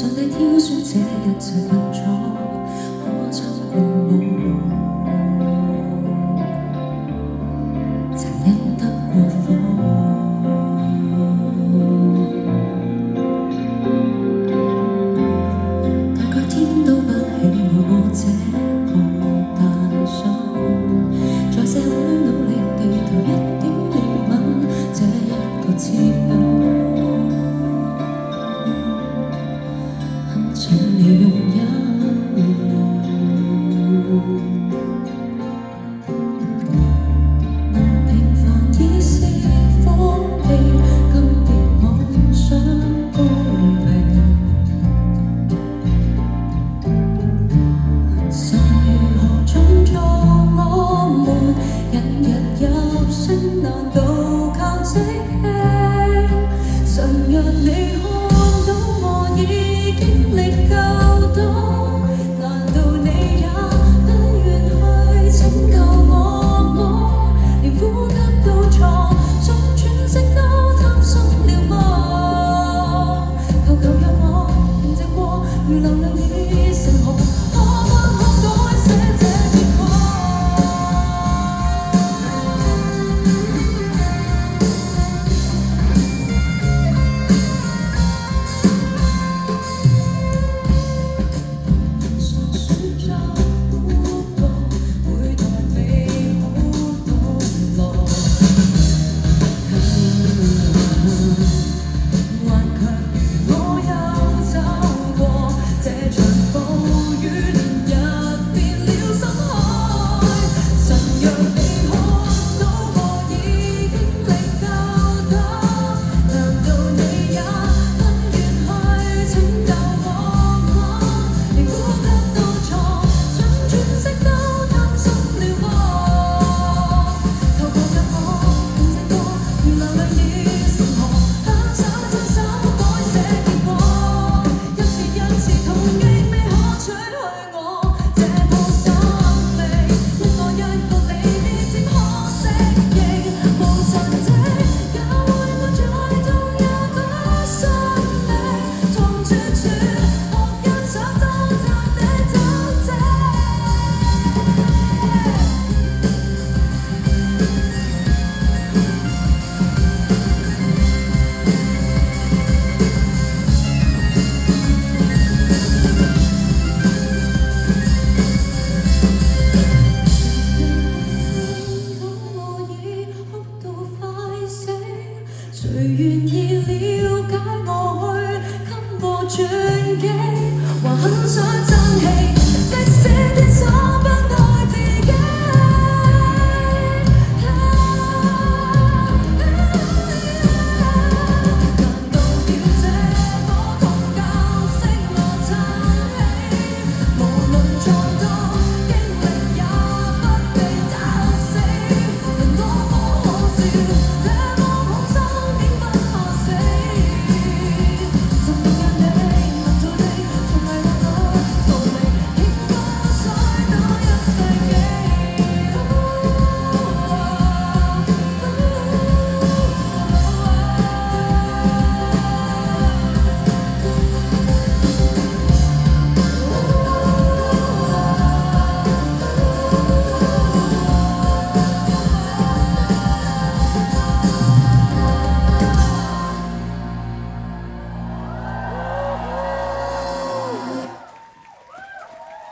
上帝挑選這一切群組，可參過我，曾忍得過火。大概天都不喜愛我這個大叔，在社會努力地圖一點憐憫這一個資本。盡了容忍，能平凡已是福氣，更別妄想公平。神如何創造我們，引人入勝，難道靠即興？神讓你看到我已經歷夠多，難道你也不願去拯救我麼？連呼吸都錯，總喘息都貪心了麼？求求讓我平靜過，如流量已成河，可不可改寫這結果？誰願意了解我去給我轉機？